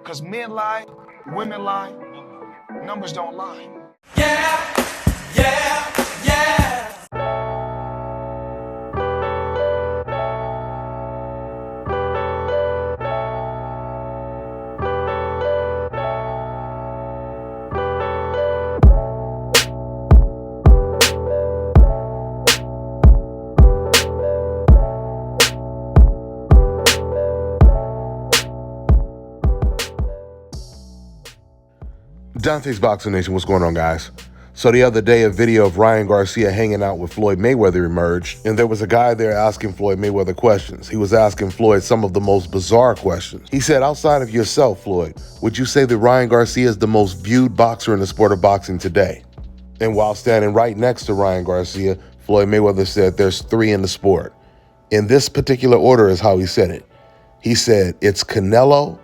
Because men lie, women lie, numbers don't lie. Yeah, yeah, yeah. Dante's Boxing Nation, what's going on, guys? So the other day, a video of Ryan Garcia hanging out with Floyd Mayweather emerged, and there was a guy there asking Floyd Mayweather questions. He was asking Floyd some of the most bizarre questions. He said, outside of yourself, Floyd, would you say that Ryan Garcia is the most viewed boxer in the sport of boxing today? And while standing right next to Ryan Garcia, Floyd Mayweather said there's three in the sport. In this particular order is how he said it. He said it's Canelo,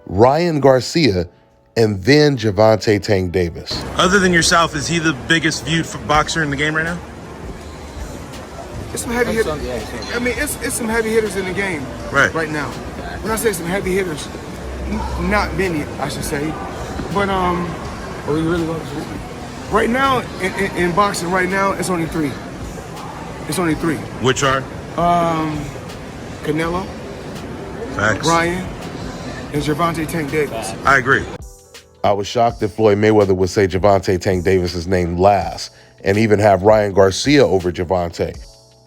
Ryan Garcia, and then Gervonta Tank Davis. Other than yourself, is he the biggest viewed boxer in the game right now? It's some heavy hitters. I mean, it's some heavy hitters in the game right now. When I say some heavy hitters, not many, I should say. But are we really going to right now in boxing? Right now, it's only three. It's only three. Which are? Canelo, Facts. Ryan, and Gervonta Tank Davis. I agree. I was shocked that Floyd Mayweather would say Gervonta Tank Davis' name last and even have Ryan Garcia over Gervonta.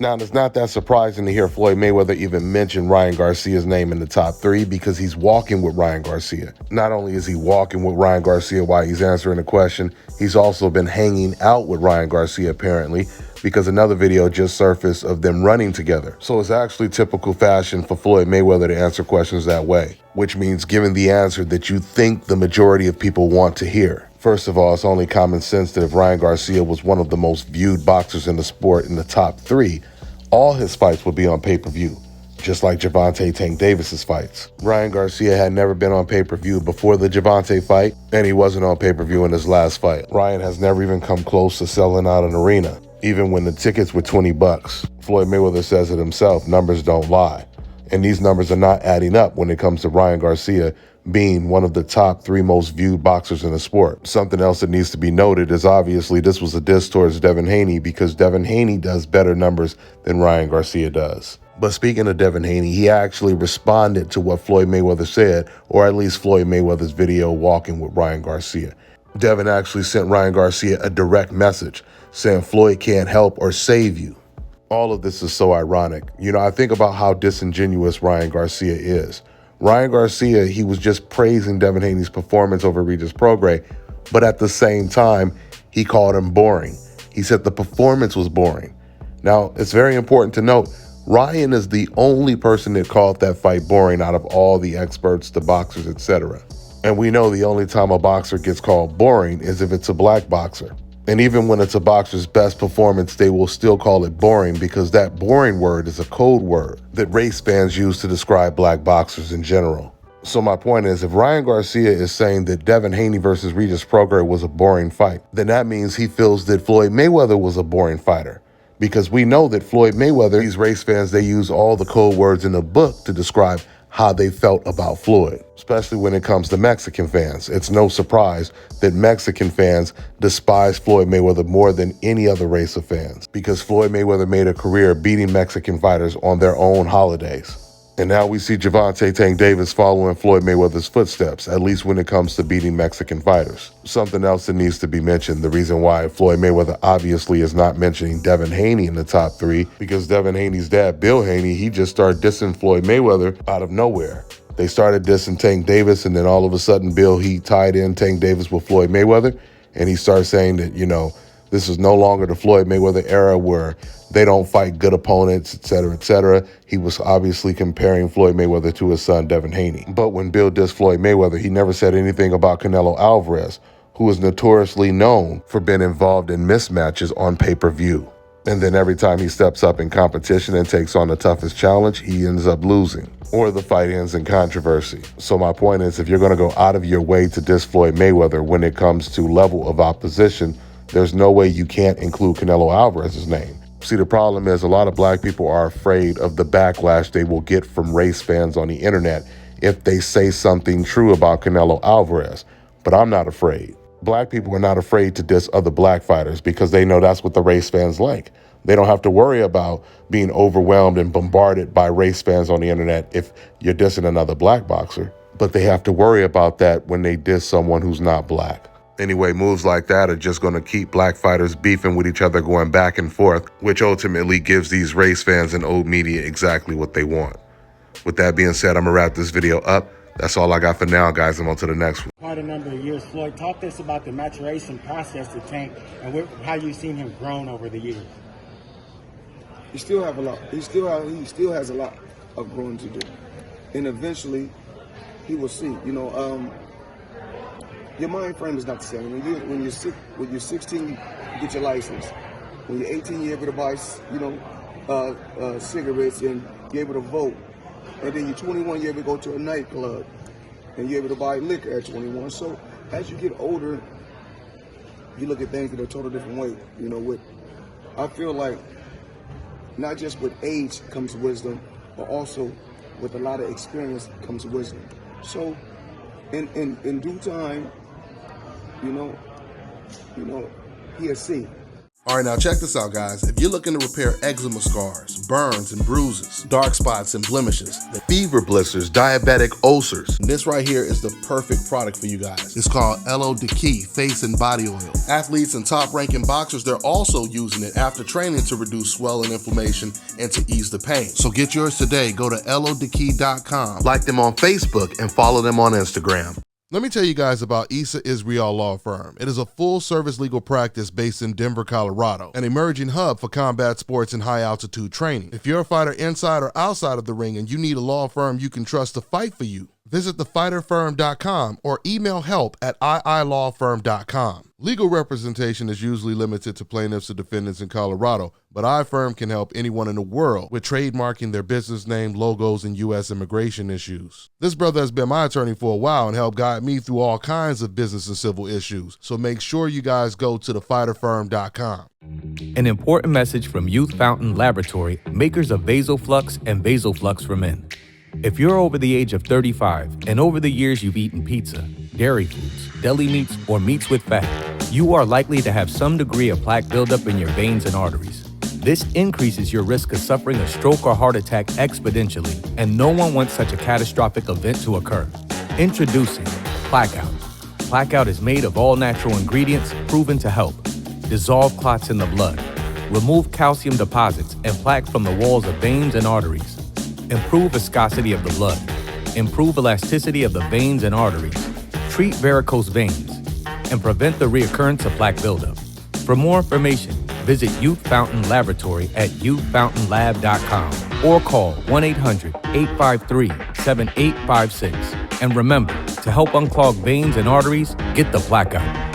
Now, it's not that surprising to hear Floyd Mayweather even mention Ryan Garcia's name in the top three because he's walking with Ryan Garcia. Not only is he walking with Ryan Garcia while he's answering the question, he's also been hanging out with Ryan Garcia apparently, because another video just surfaced of them running together. So it's actually typical fashion for Floyd Mayweather to answer questions that way, which means giving the answer that you think the majority of people want to hear. First of all, it's only common sense that if Ryan Garcia was one of the most viewed boxers in the sport in the top three, all his fights would be on pay-per-view, just like Gervonta Tank Davis's fights. Ryan Garcia had never been on pay-per-view before the Gervonta fight, and he wasn't on pay-per-view in his last fight. Ryan has never even come close to selling out an arena, even when the tickets were $20. Floyd Mayweather says it himself, numbers don't lie. And these numbers are not adding up when it comes to Ryan Garcia being one of the top three most viewed boxers in the sport. Something else that needs to be noted is obviously this was a diss towards Devin Haney because Devin Haney does better numbers than Ryan Garcia does. But speaking of Devin Haney, he actually responded to what Floyd Mayweather said, or at least Floyd Mayweather's video walking with Ryan Garcia. Devin actually sent Ryan Garcia a direct message saying Floyd can't help or save you. All of this is so ironic. You know, I think about how disingenuous Ryan Garcia is. Ryan Garcia, he was just praising Devin Haney's performance over Regis Prograis, but at the same time, he called him boring. He said the performance was boring. Now, it's very important to note, Ryan is the only person that called that fight boring out of all the experts, the boxers, etc. And we know the only time a boxer gets called boring is if it's a black boxer. And even when it's a boxer's best performance, they will still call it boring because that boring word is a code word that race fans use to describe black boxers in general. So my point is, if Ryan Garcia is saying that Devin Haney versus Regis Prograis was a boring fight, then that means he feels that Floyd Mayweather was a boring fighter. Because we know that Floyd Mayweather, these race fans, they use all the code words in the book to describe how they felt about Floyd, especially when it comes to Mexican fans. It's no surprise that Mexican fans despise Floyd Mayweather more than any other race of fans because Floyd Mayweather made a career beating Mexican fighters on their own holidays. And now we see Gervonta Tank Davis following Floyd Mayweather's footsteps, at least when it comes to beating Mexican fighters. Something else that needs to be mentioned, the reason why Floyd Mayweather obviously is not mentioning Devin Haney in the top three, because Devin Haney's dad, Bill Haney, he just started dissing Floyd Mayweather out of nowhere. They started dissing Tank Davis, and then all of a sudden, Bill, he tied in Tank Davis with Floyd Mayweather, and he started saying that, you know, this is no longer the Floyd Mayweather era where they don't fight good opponents, et cetera, et cetera. He was obviously comparing Floyd Mayweather to his son, Devin Haney. But when Bill dissed Floyd Mayweather, he never said anything about Canelo Alvarez, who is notoriously known for being involved in mismatches on pay-per-view. And then every time he steps up in competition and takes on the toughest challenge, he ends up losing, or the fight ends in controversy. So my point is, if you're going to go out of your way to diss Floyd Mayweather when it comes to level of opposition, there's no way you can't include Canelo Alvarez's name. See, the problem is a lot of black people are afraid of the backlash they will get from race fans on the internet if they say something true about Canelo Alvarez. But I'm not afraid. Black people are not afraid to diss other black fighters because they know that's what the race fans like. They don't have to worry about being overwhelmed and bombarded by race fans on the internet if you're dissing another black boxer. But they have to worry about that when they diss someone who's not black. Anyway, moves like that are just going to keep black fighters beefing with each other, going back and forth, which ultimately gives these race fans and old media exactly what they want. With that being said, I'm going to wrap this video up. That's all I got for now, guys. I'm on to the next one. Quite a number of years. Floyd, talk to us about the maturation process to Tank and how you've seen him grown over the years. He still have a lot. He still has a lot of growing to do, and eventually, he will see. You know, your mind frame is not the same. When you're 16, you get your license. When you're 18, you're able to buy, cigarettes and you're able to vote. And then you're 21, you're able to go to a nightclub, and you're able to buy liquor at 21. So as you get older, you look at things in a total different way. You know, I feel like not just with age comes wisdom, but also with a lot of experience comes wisdom. So in due time, you know, he'll see. All right, now check this out, guys. If you're looking to repair eczema scars, burns and bruises, dark spots and blemishes, Fever blisters, diabetic ulcers. this right here is the perfect product for you guys. It's called Elo Diki Face and Body Oil. Athletes and top-ranking boxers, they're also using it after training to reduce swelling, inflammation, and to ease the pain. So get yours today. Go to elodiki.com. Like them on Facebook and follow them on Instagram. Let me tell you guys about Issa Israel Law Firm. It is a full-service legal practice based in Denver, Colorado, an emerging hub for combat sports and high-altitude training. If you're a fighter inside or outside of the ring and you need a law firm you can trust to fight for you, visit thefighterfirm.com or email help@iilawfirm.com. Legal representation is usually limited to plaintiffs or defendants in Colorado, but iFirm can help anyone in the world with trademarking their business name, logos, and U.S. immigration issues. This brother has been my attorney for a while and helped guide me through all kinds of business and civil issues, so make sure you guys go to thefighterfirm.com. An important message from Youth Fountain Laboratory, makers of VasoFlux and VasoFlux for Men. If you're over the age of 35 and over the years you've eaten pizza, dairy foods, deli meats, or meats with fat, you are likely to have some degree of plaque buildup in your veins and arteries. This increases your risk of suffering a stroke or heart attack exponentially, and no one wants such a catastrophic event to occur. Introducing Blackout. Blackout is made of all natural ingredients proven to help dissolve clots in the blood, remove calcium deposits and plaque from the walls of veins and arteries, improve viscosity of the blood, improve elasticity of the veins and arteries, treat varicose veins, and prevent the reoccurrence of plaque buildup. For more information, visit Youth Fountain Laboratory at youthfountainlab.com or call 1-800-853-7856. And remember, to help unclog veins and arteries, get the Blackout.